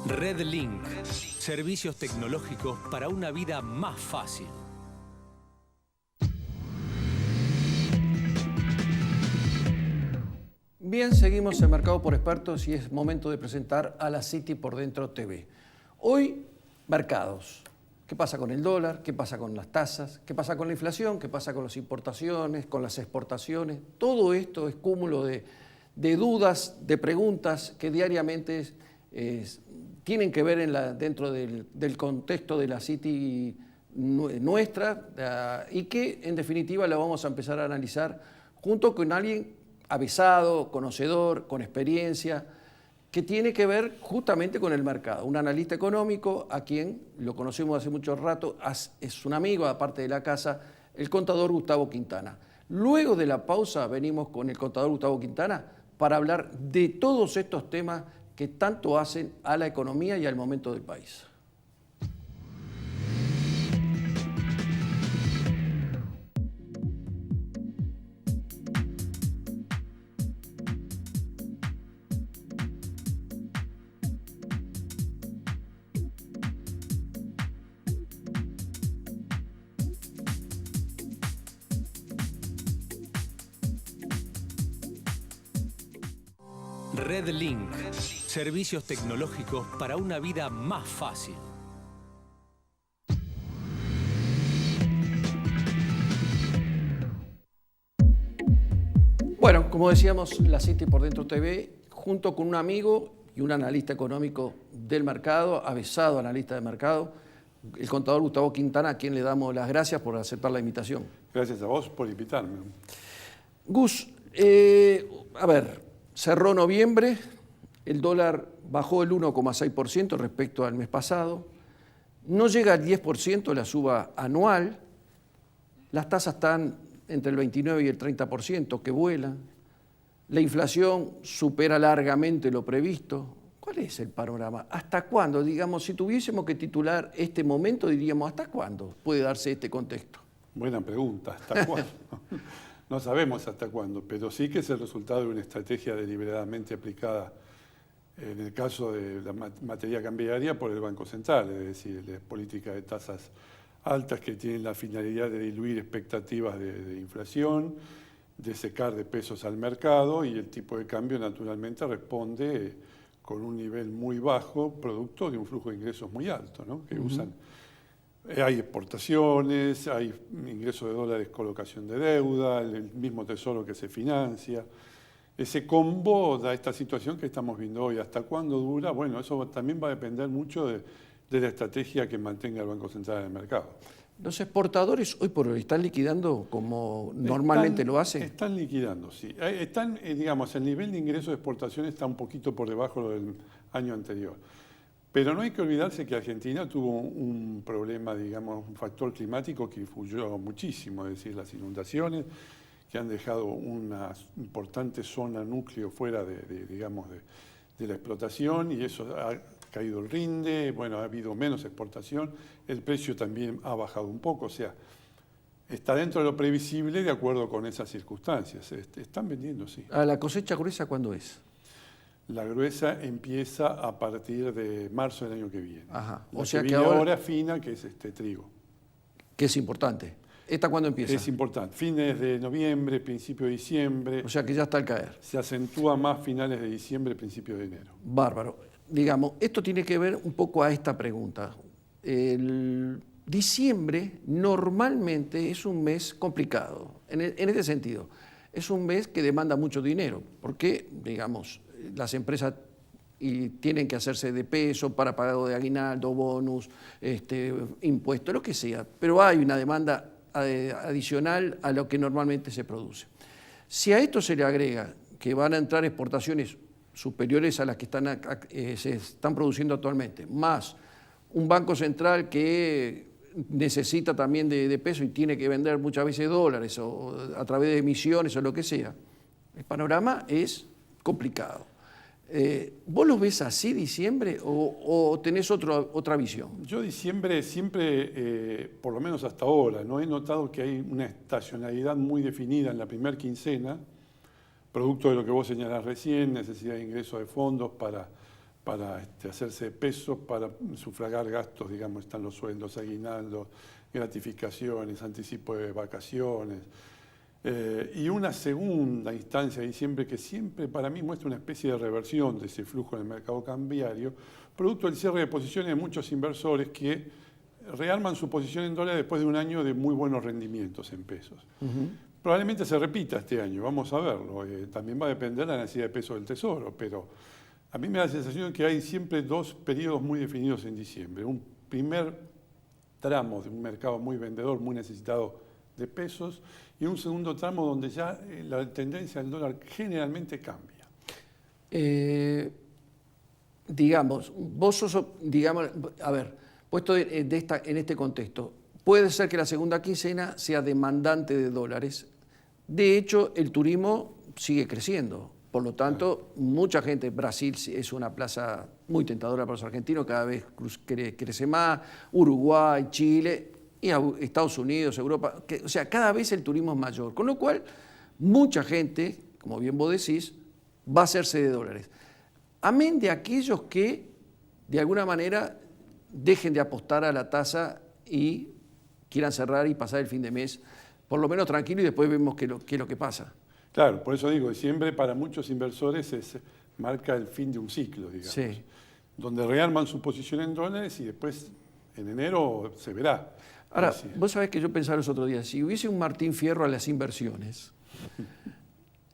RedLink, servicios tecnológicos para una vida más fácil. Bien, seguimos en Mercado por Expertos y es momento de presentar a la City por Dentro TV. Hoy, mercados. ¿Qué pasa con el dólar? ¿Qué pasa con las tasas? ¿Qué pasa con la inflación? ¿Qué pasa con las importaciones? ¿Con las exportaciones? Todo esto es cúmulo de dudas, de preguntas que diariamente tienen que ver dentro del contexto de la City nuestra y que en definitiva la vamos a empezar a analizar junto con alguien avisado, conocedor, con experiencia, que tiene que ver justamente con el mercado. Un analista económico a quien lo conocemos hace mucho rato, es un amigo aparte de la casa, el contador Gustavo Quintana. Luego de la pausa venimos con el contador Gustavo Quintana para hablar de todos estos temas que tanto hacen a la economía y al momento del país. RedLink, servicios tecnológicos para una vida más fácil. Bueno, como decíamos, la City por Dentro TV, junto con un amigo y un analista económico del mercado, avisado analista de mercado, el contador Gustavo Quintana, a quien le damos las gracias por aceptar la invitación. Gracias a vos por invitarme. Gus, a ver, cerró noviembre, el dólar bajó el 1,6% respecto al mes pasado, no llega al 10% la suba anual, las tasas están entre el 29 y el 30% que vuelan, la inflación supera largamente lo previsto. ¿Cuál es el panorama? ¿Hasta cuándo? Digamos, si tuviésemos que titular este momento, diríamos, ¿hasta cuándo puede darse este contexto? Buena pregunta, ¿hasta cuándo? No sabemos hasta cuándo, pero sí que es el resultado de una estrategia deliberadamente aplicada en el caso de la materia cambiaria por el Banco Central, es decir, la política de tasas altas que tienen la finalidad de diluir expectativas de inflación, de secar de pesos al mercado, y el tipo de cambio naturalmente responde con un nivel muy bajo, producto de un flujo de ingresos muy alto, ¿no? Que usan. Hay exportaciones, hay ingresos de dólares, colocación de deuda, el mismo tesoro que se financia. Ese combo da esta situación que estamos viendo hoy. ¿Hasta cuándo dura? Bueno, eso también va a depender mucho de la estrategia que mantenga el Banco Central en el mercado. ¿Los exportadores hoy por hoy están liquidando como normalmente lo hacen? Están liquidando, sí. Están, digamos, el nivel de ingreso de exportación está un poquito por debajo del año anterior. Pero no hay que olvidarse que Argentina tuvo un problema, digamos, un factor climático que influyó muchísimo, es decir, las inundaciones, que han dejado una importante zona núcleo fuera de la explotación, y eso ha caído el rinde, bueno, ha habido menos exportación, el precio también ha bajado un poco, o sea, está dentro de lo previsible de acuerdo con esas circunstancias. Están vendiendo, sí. ¿A la cosecha gruesa cuándo es? La gruesa empieza a partir de marzo del año que viene. Ajá. O sea que ahora fina, que es trigo. Que es importante. ¿Esta cuándo empieza? Es importante. Fines de noviembre, principio de diciembre. O sea que ya está al caer. Se acentúa más finales de diciembre, principio de enero. Bárbaro. Digamos, esto tiene que ver un poco a esta pregunta. El diciembre normalmente es un mes complicado, en este sentido. Es un mes que demanda mucho dinero, porque, digamos, las empresas tienen que hacerse de peso para pago de aguinaldo, bonus, impuestos, lo que sea. Pero hay una demanda adicional a lo que normalmente se produce. Si a esto se le agrega que van a entrar exportaciones superiores a las que se están produciendo actualmente, más un banco central que necesita también de peso y tiene que vender muchas veces dólares o a través de emisiones o lo que sea, el panorama es complicado. ¿Vos lo ves así diciembre o tenés otra visión? Yo diciembre siempre, por lo menos hasta ahora, no he notado que hay una estacionalidad muy definida en la primera quincena, producto de lo que vos señalás recién, necesidad de ingreso de fondos para hacerse pesos, para sufragar gastos, digamos, están los sueldos, aguinaldos, gratificaciones, anticipo de vacaciones. Y una segunda instancia de diciembre que siempre para mí muestra una especie de reversión de ese flujo en el mercado cambiario, producto del cierre de posiciones de muchos inversores que rearman su posición en dólares después de un año de muy buenos rendimientos en pesos. Probablemente se repita este año, vamos a verlo. También va a depender de la necesidad de peso del Tesoro, pero a mí me da la sensación de que hay siempre dos periodos muy definidos en diciembre. Un primer tramo de un mercado muy vendedor, muy necesitado de pesos, y un segundo tramo donde ya la tendencia del dólar generalmente cambia. Digamos, vos sos, digamos, a ver, puesto en este contexto, puede ser que la segunda quincena sea demandante de dólares. De hecho, el turismo sigue creciendo. Por lo tanto, mucha gente, Brasil es una plaza muy tentadora para los argentinos, cada vez crece más, Uruguay, Chile, y Estados Unidos, Europa, o sea, cada vez el turismo es mayor. Con lo cual, mucha gente, como bien vos decís, va a hacerse de dólares. Amén de aquellos que, de alguna manera, dejen de apostar a la tasa y quieran cerrar y pasar el fin de mes, por lo menos tranquilo, y después vemos qué es lo que pasa. Claro, por eso digo, diciembre para muchos inversores marca el fin de un ciclo, digamos, sí, donde rearman su posición en dólares y después en enero se verá. Ahora, vos sabés que yo pensaba los otros días, si hubiese un Martín Fierro a las inversiones,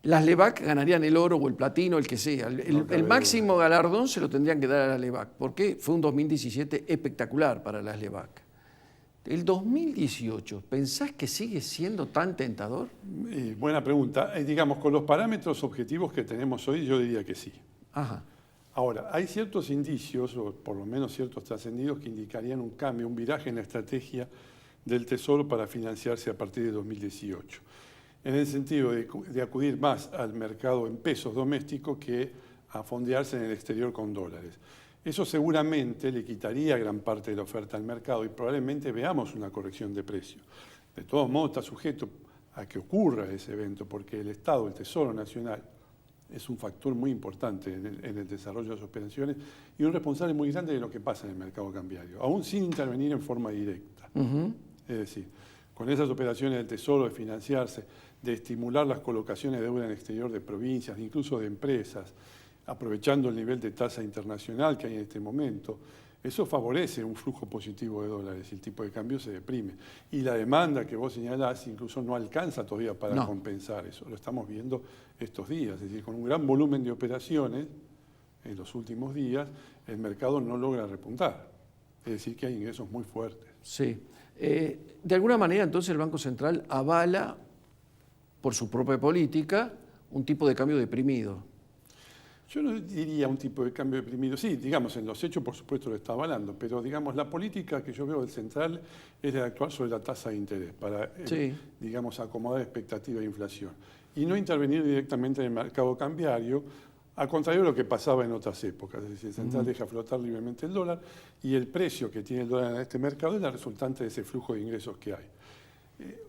las LEVAC ganarían el oro o el platino, el que sea. El máximo galardón se lo tendrían que dar a las LEVAC, porque fue un 2017 espectacular para las LEVAC. ¿El 2018 pensás que sigue siendo tan tentador? Buena pregunta. Digamos, con los parámetros objetivos que tenemos hoy, yo diría que sí. Ajá. Ahora, hay ciertos indicios, o por lo menos ciertos trascendidos, que indicarían un cambio, un viraje en la estrategia del Tesoro para financiarse a partir de 2018. En el sentido de acudir más al mercado en pesos domésticos que a fondearse en el exterior con dólares. Eso seguramente le quitaría gran parte de la oferta al mercado y probablemente veamos una corrección de precio. De todos modos, está sujeto a que ocurra ese evento, porque el Estado, el Tesoro Nacional, es un factor muy importante en el desarrollo de sus operaciones y un responsable muy grande de lo que pasa en el mercado cambiario, aún sin intervenir en forma directa. Es decir, con esas operaciones del Tesoro de financiarse, de estimular las colocaciones de deuda en el exterior de provincias, incluso de empresas, aprovechando el nivel de tasa internacional que hay en este momento, eso favorece un flujo positivo de dólares y el tipo de cambio se deprime. Y la demanda que vos señalás incluso no alcanza todavía para compensar eso. Lo estamos viendo estos días. Es decir, con un gran volumen de operaciones en los últimos días, el mercado no logra repuntar. Es decir, que hay ingresos muy fuertes. Sí. De alguna manera, entonces, el Banco Central avala, por su propia política, un tipo de cambio deprimido. Yo no diría un tipo de cambio deprimido. Sí, digamos, en los hechos, por supuesto, lo está avalando, pero, digamos, la política que yo veo del central es de actuar sobre la tasa de interés para, digamos, acomodar expectativa de inflación y no intervenir directamente en el mercado cambiario, al contrario de lo que pasaba en otras épocas. Es decir, el central deja flotar libremente el dólar y el precio que tiene el dólar en este mercado es la resultante de ese flujo de ingresos que hay.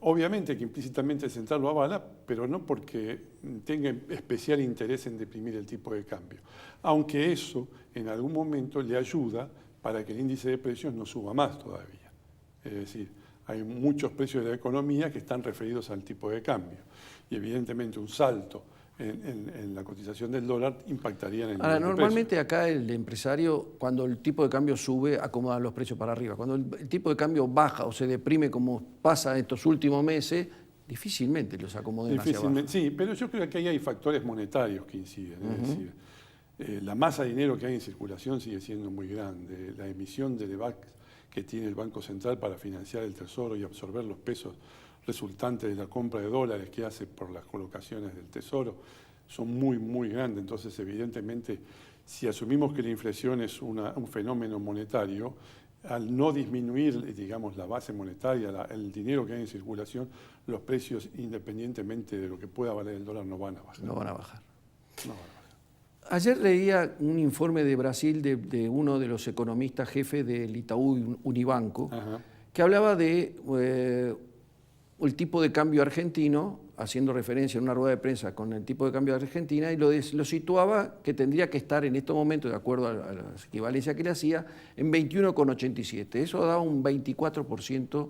Obviamente que implícitamente el central lo avala, pero no porque tenga especial interés en deprimir el tipo de cambio, aunque eso en algún momento le ayuda para que el índice de precios no suba más todavía. Es decir, hay muchos precios de la economía que están referidos al tipo de cambio y evidentemente un salto en la cotización del dólar impactaría en el nivel de normalmente precio. Acá el empresario, cuando el tipo de cambio sube, acomoda los precios para arriba. Cuando el tipo de cambio baja o se deprime, como pasa estos últimos meses, difícilmente los acomoden hacia abajo. Sí, pero yo creo que ahí hay factores monetarios que inciden. Es decir, la masa de dinero que hay en circulación sigue siendo muy grande. La emisión de LEVAC que tiene el Banco Central para financiar el Tesoro y absorber los pesos resultantes de la compra de dólares que hace por las colocaciones del Tesoro son muy, muy grandes. Entonces, evidentemente, si asumimos que la inflación es un fenómeno monetario, al no disminuir, digamos, la base monetaria, el dinero que hay en circulación, los precios, independientemente de lo que pueda valer el dólar, no van a bajar. No van a bajar. Ayer leía un informe de Brasil de uno de los economistas jefes del Itaú Unibanco, que hablaba de el tipo de cambio argentino haciendo referencia en una rueda de prensa con el tipo de cambio de Argentina y lo situaba que tendría que estar en estos momentos, de acuerdo a la equivalencia que le hacía, en 21,87. Eso da un 24%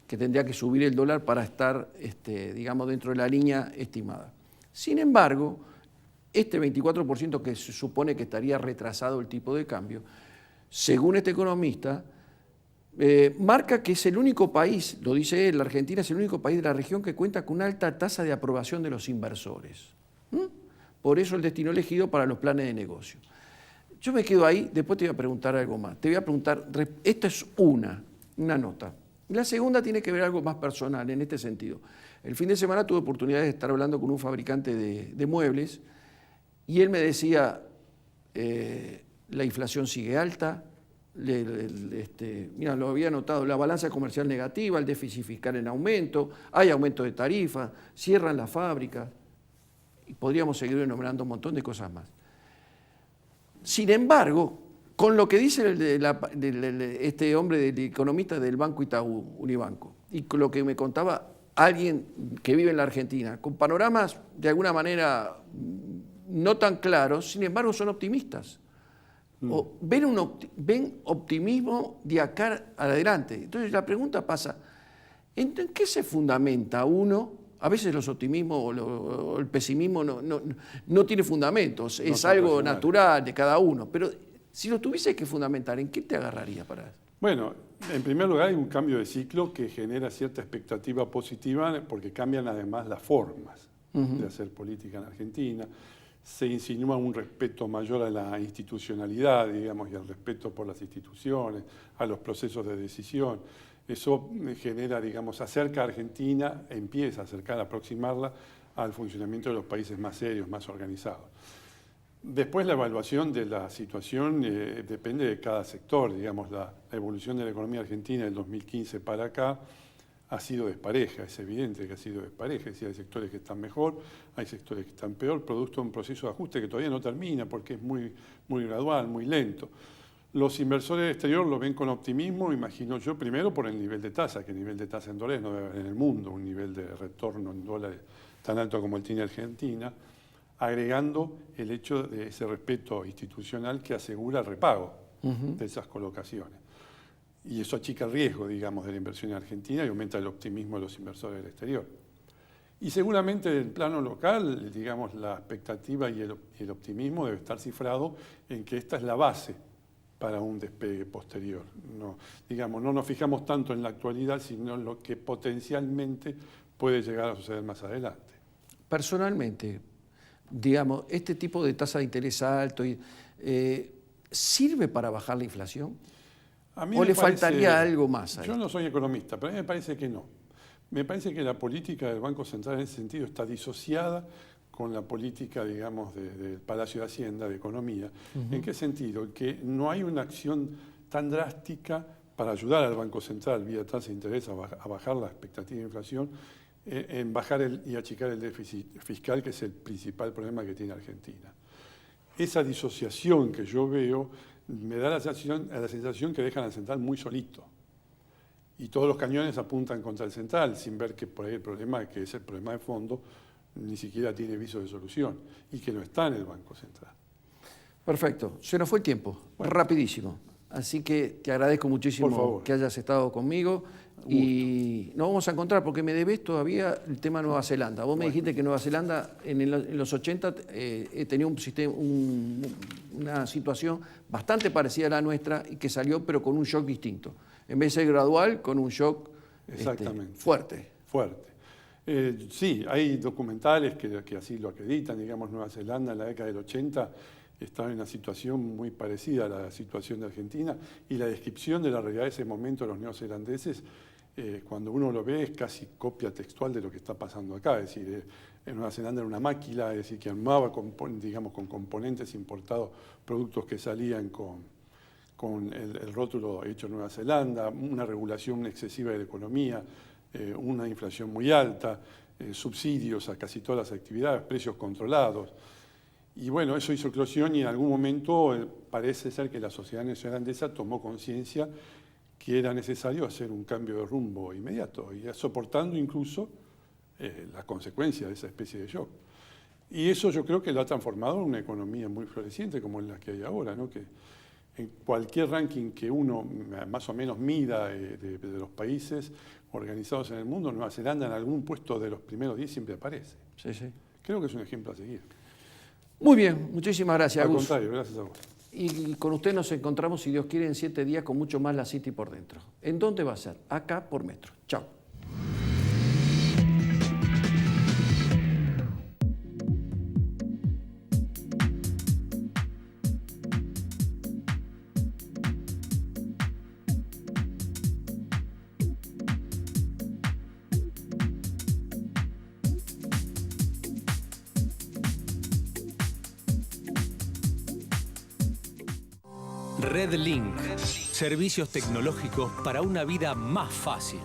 que tendría que subir el dólar para estar, digamos, dentro de la línea estimada. Sin embargo, este 24% que se supone que estaría retrasado el tipo de cambio, según este economista, marca que es el único país, lo dice él, la Argentina es el único país de la región que cuenta con una alta tasa de aprobación de los inversores. Por eso el destino elegido para los planes de negocio. Yo me quedo ahí, después te voy a preguntar algo más. Te voy a preguntar, esto es una nota. La segunda tiene que ver algo más personal en este sentido. El fin de semana tuve oportunidad de estar hablando con un fabricante de muebles y él me decía, la inflación sigue alta, mira, lo había notado, la balanza comercial negativa, el déficit fiscal en aumento, hay aumento de tarifas, cierran la fábrica, y podríamos seguir enumerando un montón de cosas más. Sin embargo, con lo que dice este hombre, del economista del Banco Itaú, Unibanco, y con lo que me contaba alguien que vive en la Argentina, con panoramas de alguna manera no tan claros, sin embargo son optimistas. O ven optimismo de acá adelante. Entonces la pregunta pasa, ¿en qué se fundamenta uno? A veces los optimismos o el pesimismo no tiene fundamentos, es algo natural de cada uno, pero si lo tuviese que fundamentar, ¿en qué te agarraría para eso? Bueno, en primer lugar hay un cambio de ciclo que genera cierta expectativa positiva porque cambian además las formas de hacer política en Argentina. Se insinúa un respeto mayor a la institucionalidad, digamos, y al respeto por las instituciones, a los procesos de decisión. Eso genera, digamos, acerca a Argentina, empieza a acercar, a aproximarla al funcionamiento de los países más serios, más organizados. Después la evaluación de la situación depende de cada sector, digamos, la evolución de la economía argentina del 2015 para acá ha sido despareja, es evidente que ha sido despareja, es decir, hay sectores que están mejor, hay sectores que están peor, producto de un proceso de ajuste que todavía no termina porque es muy gradual, muy lento. Los inversores del exterior lo ven con optimismo, imagino yo, primero por el nivel de tasa, que el nivel de tasa en dólares no debe haber en el mundo, un nivel de retorno en dólares tan alto como el tiene Argentina, agregando el hecho de ese respeto institucional que asegura el repago de esas colocaciones. Y eso achica el riesgo, digamos, de la inversión en Argentina y aumenta el optimismo de los inversores del exterior. Y seguramente en el plano local, digamos, la expectativa y el optimismo debe estar cifrado en que esta es la base para un despegue posterior. No, digamos, no nos fijamos tanto en la actualidad, sino en lo que potencialmente puede llegar a suceder más adelante. Personalmente, digamos, este tipo de tasa de interés alto, ¿sirve para bajar la inflación? ¿O le faltaría algo más ahí? Yo no soy economista, pero a mí me parece que no. Me parece que la política del Banco Central en ese sentido está disociada con la política, digamos, del Palacio de Hacienda, de Economía. ¿En qué sentido? Que no hay una acción tan drástica para ayudar al Banco Central vía tasa de interés a bajar la expectativa de inflación, en bajar y achicar el déficit fiscal, que es el principal problema que tiene Argentina. Esa disociación que yo veo me da la sensación que dejan al central muy solito. Y todos los cañones apuntan contra el central, sin ver que por ahí el problema, que es el problema de fondo, ni siquiera tiene viso de solución y que no está en el Banco Central. Perfecto. Se nos fue el tiempo, rapidísimo. Así que te agradezco muchísimo que hayas estado conmigo y nos vamos a encontrar porque me debes todavía el tema Nueva Zelanda. Vos me dijiste que Nueva Zelanda en los 80 tenía una situación bastante parecida a la nuestra y que salió pero con un shock distinto. En vez de ser gradual, con un shock fuerte. Sí, hay documentales que así lo acreditan. Digamos, Nueva Zelanda en la década del 80 estaba en una situación muy parecida a la situación de Argentina y la descripción de la realidad de ese momento de los neozelandeses, cuando uno lo ve, es casi copia textual de lo que está pasando acá. Es decir, en Nueva Zelanda era una máquina, es decir, que armaba digamos, con componentes importados productos que salían con el rótulo hecho en Nueva Zelanda, una regulación excesiva de la economía, una inflación muy alta, subsidios a casi todas las actividades, precios controlados. Y bueno, eso hizo eclosión y en algún momento parece ser que la sociedad neozelandesa tomó conciencia que era necesario hacer un cambio de rumbo inmediato, y soportando incluso las consecuencias de esa especie de shock. Y eso yo creo que lo ha transformado en una economía muy floreciente como la que hay ahora, ¿no? Que en cualquier ranking que uno más o menos mida de los países organizados en el mundo, Nueva Zelanda en algún puesto de los primeros 10 siempre aparece. Sí, sí. Creo que es un ejemplo a seguir. Muy bien, muchísimas gracias, Al Agus. contrario, gracias a vos. Y con usted nos encontramos, si Dios quiere, en 7 días con mucho más La City por dentro. ¿En dónde va a ser? Acá por Metro. Chao. Redlink. Servicios tecnológicos para una vida más fácil.